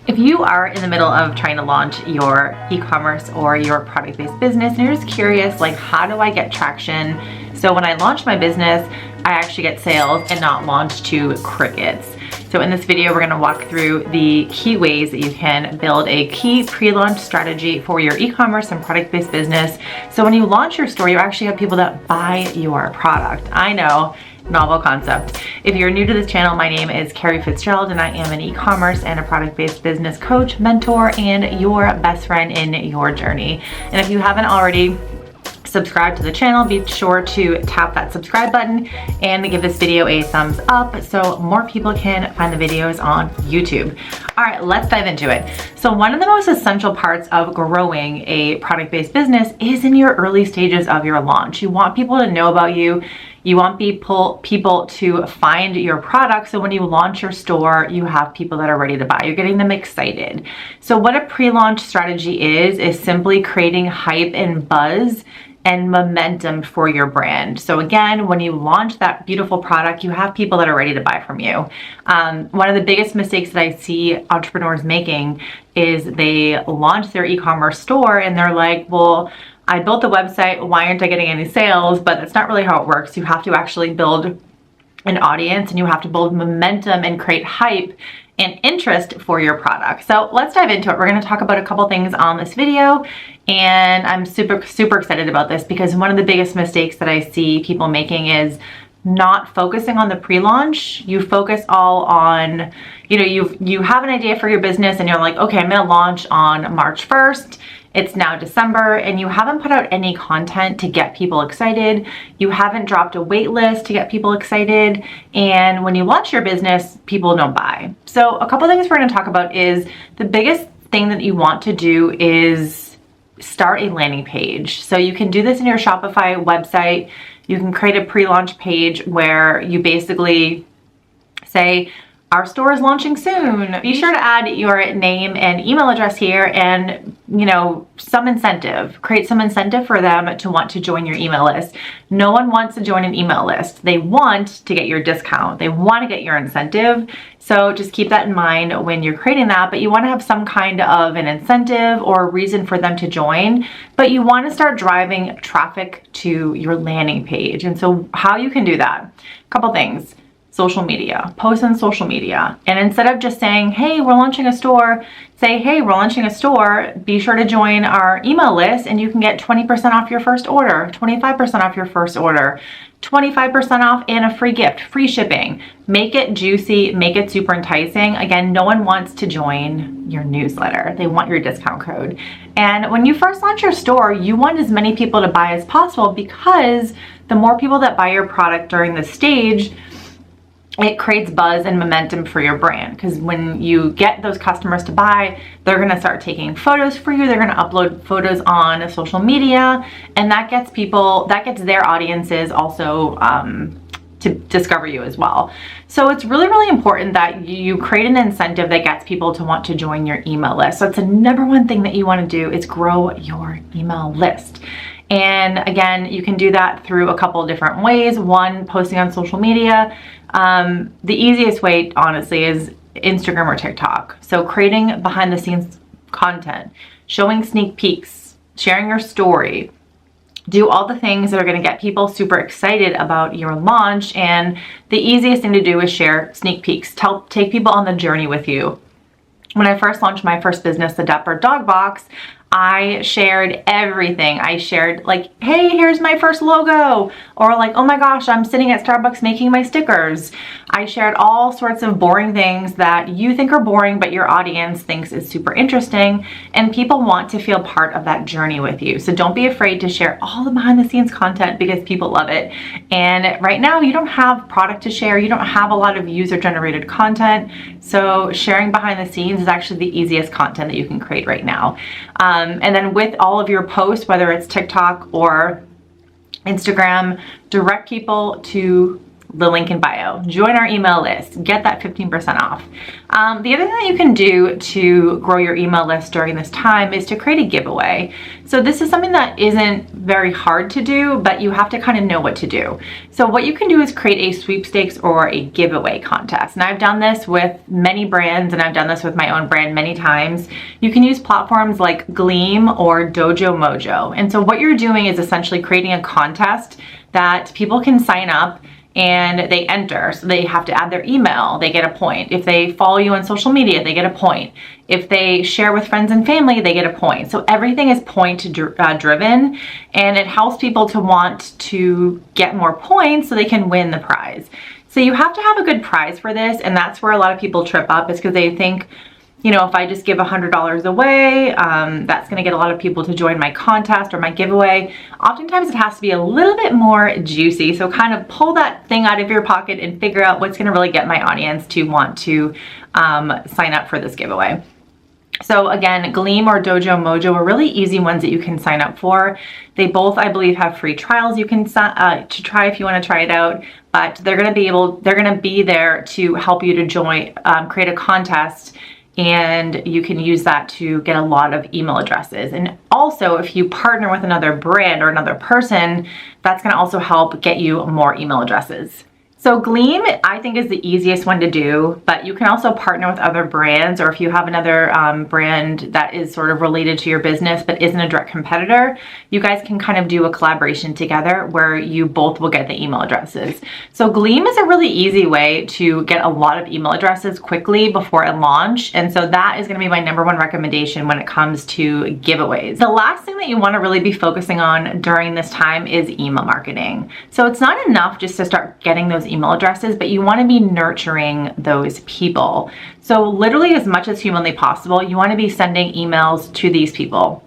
If you are in the middle of trying to launch your e-commerce or your product-based business and you're just curious, like, how do I get traction? So when I launch my business, I actually get sales and not launch to crickets. So in this video, we're gonna walk through the key ways that you can build a key pre-launch strategy for your e-commerce and product-based business. So when you launch your store, you actually have people that buy your product. I know, novel concept. If you're new to this channel, my name is Kerrie Fitzgerald and I am an e-commerce and a product-based business coach, mentor, and your best friend in your journey. And if you haven't already subscribe to the channel, be sure to tap that subscribe button and give this video a thumbs up so more people can find the videos on YouTube. All right, let's dive into it. So one of the most essential parts of growing a product-based business is in your early stages of your launch. You want people to know about you. You want people to find your product. So when you launch your store, you have people that are ready to buy. You're getting them excited. So what a pre-launch strategy is simply creating hype and buzz and momentum for your brand. So again, when you launch that beautiful product, you have people that are ready to buy from you. One of the biggest mistakes that I see entrepreneurs making is they launch their e-commerce store and they're like, well, I built the website, why aren't I getting any sales? But that's not really how it works. You have to actually build an audience and you have to build momentum and create hype and interest for your product. So let's dive into it. We're gonna talk about a couple things on this video, and I'm super excited about this because one of the biggest mistakes that I see people making is not focusing on the pre-launch. You focus all on, you have an idea for your business and you're like, okay, I'm gonna launch on March 1st. It's now December and you haven't put out any content to get people excited. You haven't dropped a wait list to get people excited. And when you launch your business, people don't buy. So a couple things we're gonna talk about is the biggest thing that you want to do is start a landing page. So you can do this in your Shopify website. You can create a pre-launch page where you basically say, our store is launching soon. Be sure to add your name and email address here and, some incentive. Create some incentive for them to want to join your email list. No one wants to join an email list. They want to get your discount. They want to get your incentive. So just keep that in mind when you're creating that, but you want to have some kind of an incentive or reason for them to join, but you want to start driving traffic to your landing page. And so how you can do that, a couple things. Social media, post on social media. And instead of just saying, hey, we're launching a store, say, hey, we're launching a store, be sure to join our email list and you can get 20% off your first order, 25% off your first order, 25% off and a free gift, free shipping. Make it juicy, make it super enticing. Again, no one wants to join your newsletter. They want your discount code. And when you first launch your store, you want as many people to buy as possible because the more people that buy your product during this stage, it creates buzz and momentum for your brand, because when you get those customers to buy, they're going to start taking photos for you. They're going to upload photos on social media, and that gets their audiences also to discover you as well. So it's really important that you create an incentive that gets people to want to join your email list. So it's the number one thing that you want to do is grow your email list. And again, you can do that through a couple of different ways. One, posting on social media. The easiest way, honestly, is Instagram or TikTok. So creating behind the scenes content, showing sneak peeks, sharing your story, do all the things that are going to get people super excited about your launch. And the easiest thing to do is share sneak peeks. Take people on the journey with you. When I first launched my first business, the Dapper Dog Box, I shared everything. I shared like, hey, here's my first logo, or like, oh my gosh, I'm sitting at Starbucks making my stickers. I shared all sorts of boring things that you think are boring, but your audience thinks is super interesting, and people want to feel part of that journey with you. So don't be afraid to share all the behind the scenes content because people love it. And right now you don't have product to share. You don't have a lot of user generated content. So sharing behind the scenes is actually the easiest content that you can create right now. And then with all of your posts, whether it's TikTok or Instagram, direct people to the link in bio. Join our email list. Get that 15% off. The other thing that you can do to grow your email list during this time is to create a giveaway. So this is something that isn't very hard to do, but you have to kind of know what to do. So what you can do is create a sweepstakes or a giveaway contest. And I've done this with many brands, and I've done this with my own brand many times. You can use platforms like Gleam or Dojo Mojo. And so what you're doing is essentially creating a contest that people can sign up and they enter. So they have to add their email, they get a point. If they follow you on social media, they get a point. If they share with friends and family, they get a point. So everything is point driven, and it helps people to want to get more points so they can win the prize. So you have to have a good prize for this, and that's where a lot of people trip up, is because they think, you know, if I just give $100 away, that's gonna get a lot of people to join my contest or my giveaway. Oftentimes it has to be a little bit more juicy. So kind of pull that thing out of your pocket and figure out what's gonna really get my audience to want to sign up for this giveaway. So again, Gleam or Dojo Mojo are really easy ones that you can sign up for. They both, I believe, have free trials you can to try if you want to try it out. But they're gonna be there to help you to join, create a contest, and you can use that to get a lot of email addresses. And also, if you partner with another brand or another person, that's gonna also help get you more email addresses. So Gleam, I think, is the easiest one to do, but you can also partner with other brands, or if you have another brand that is sort of related to your business but isn't a direct competitor, you guys can kind of do a collaboration together where you both will get the email addresses. So Gleam is a really easy way to get a lot of email addresses quickly before a launch, and so that is gonna be my #1 recommendation when it comes to giveaways. The last thing that you wanna really be focusing on during this time is email marketing. So it's not enough just to start getting those email addresses, but you want to be nurturing those people. So literally, as much as humanly possible, you want to be sending emails to these people.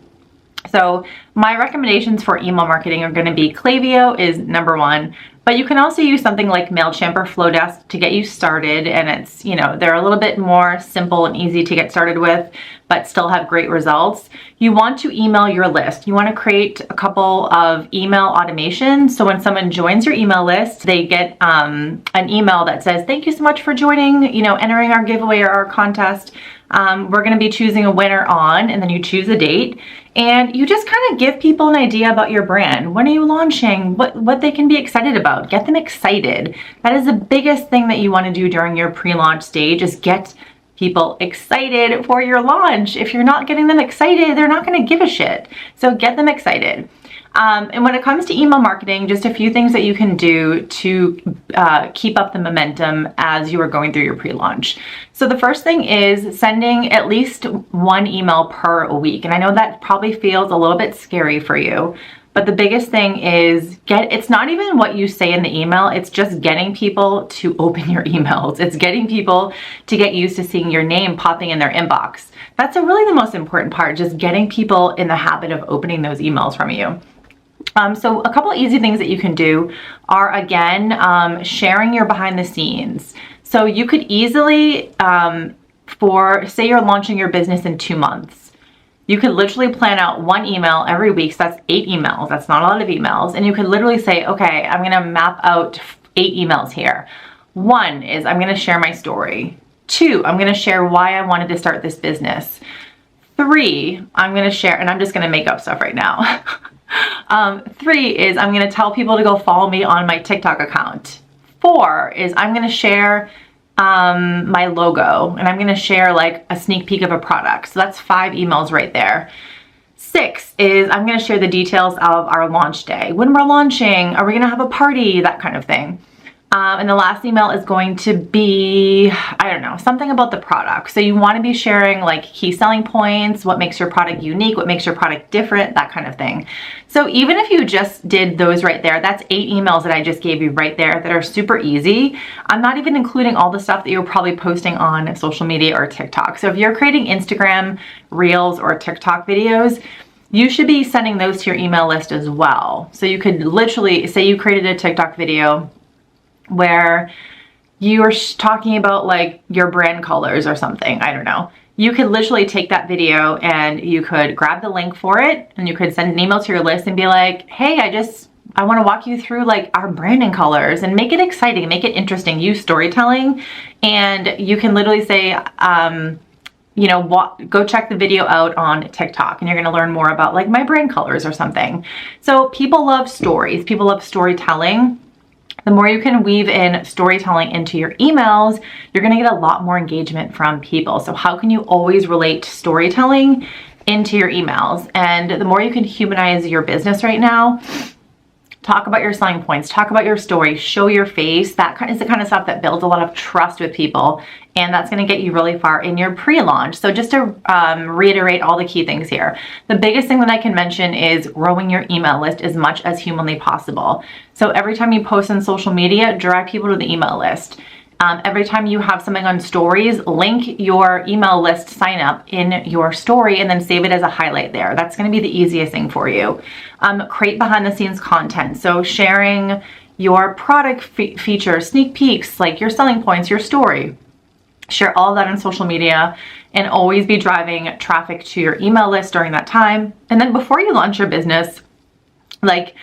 So my recommendations for email marketing are going to be Klaviyo is #1, but you can also use something like MailChimp or Flowdesk to get you started, and it's, you know, they're a little bit more simple and easy to get started with, but still have great results. You want to email your list. You want to create a couple of email automations. So when someone joins your email list, they get an email that says, "Thank you so much for joining, you know, entering our giveaway or our contest. We're going to be choosing a winner on," and then you choose a date, and you just kind of give people an idea about your brand. When are you launching? What they can be excited about. Get them excited. That is the biggest thing that you want to do during your pre-launch stage, is get people excited for your launch. If you're not getting them excited, they're not going to give a shit. So get them excited. And when it comes to email marketing, just a few things that you can do to keep up the momentum as you are going through your pre-launch. So the first thing is sending at least 1 email per week. And I know that probably feels a little bit scary for you, but the biggest thing is it's not even what you say in the email, it's just getting people to open your emails. It's getting people to get used to seeing your name popping in their inbox. That's really the most important part, just getting people in the habit of opening those emails from you. So a couple easy things that you can do are, again, sharing your behind the scenes. So you could easily, say you're launching your business in 2 months, you could literally plan out 1 email every week. So that's 8 emails. That's not a lot of emails. And you could literally say, okay, I'm going to map out 8 emails here. 1 is I'm going to share my story. 2, I'm going to share why I wanted to start this business. 3, I'm going to share, and I'm just going to make up stuff right now. 3 is I'm going to tell people to go follow me on my TikTok account. 4 is I'm going to share my logo, and I'm going to share like a sneak peek of a product. So that's 5 emails right there. 6 is I'm going to share the details of our launch day. When we're launching, are we going to have a party? That kind of thing. And the last email is going to be, I don't know, something about the product. So you want to be sharing like key selling points, what makes your product unique, what makes your product different, that kind of thing. So even if you just did those right there, that's 8 emails that I just gave you right there that are super easy. I'm not even including all the stuff that you're probably posting on social media or TikTok. So if you're creating Instagram Reels or TikTok videos, you should be sending those to your email list as well. So you could literally say you created a TikTok video where you are talking about like your brand colors or something, I don't know. You could literally take that video and you could grab the link for it, and you could send an email to your list and be like, hey, I just I want to walk you through like our branding colors and make it exciting, make it interesting. Use storytelling, and you can literally say, you know, go check the video out on TikTok and you're going to learn more about like my brand colors or something. So people love stories. People love storytelling. The more you can weave in storytelling into your emails, you're going to get a lot more engagement from people. So how can you always relate storytelling into your emails? And the more you can humanize your business right now, talk about your selling points, talk about your story, show your face. That is the kind of stuff that builds a lot of trust with people. And that's going to get you really far in your pre-launch. So just to reiterate all the key things here, the biggest thing that I can mention is growing your email list as much as humanly possible. So every time you post on social media, drive people to the email list. Every time you have something on stories, link your email list sign up in your story and then save it as a highlight there. That's going to be the easiest thing for you. Create behind the scenes content. So sharing your product features, sneak peeks, like your selling points, your story. Share all of that on social media and always be driving traffic to your email list during that time. And then before you launch your business, like,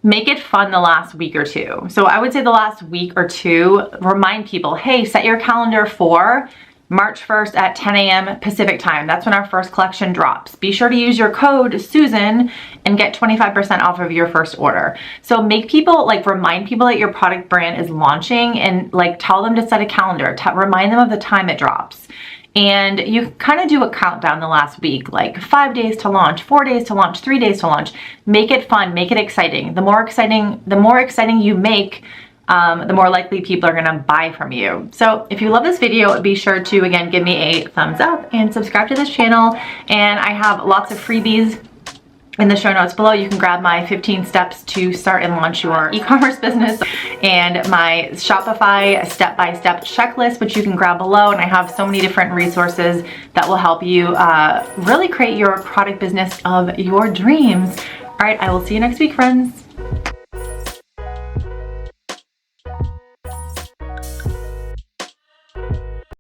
make it fun the last week or two. So I would say the last week or two, remind people, hey, set your calendar for March 1st at 10 a.m. Pacific time. That's when our first collection drops. Be sure to use your code Susan and get 25% off of your first order. So make people, like, remind people that your product brand is launching and like tell them to set a calendar, remind them of the time it drops. And you kind of do a countdown the last week, like 5 days to launch, 4 days to launch, 3 days to launch. Make it fun, make it exciting. The more exciting you make, the more likely people are gonna buy from you. So if you love this video, be sure to, again, give me a thumbs up and subscribe to this channel. And I have lots of freebies in the show notes below. You can grab my 15 steps to start and launch your e-commerce business and my Shopify step-by-step checklist, which you can grab below. And I have so many different resources that will help you really create your product business of your dreams. All right, I will see you next week, friends.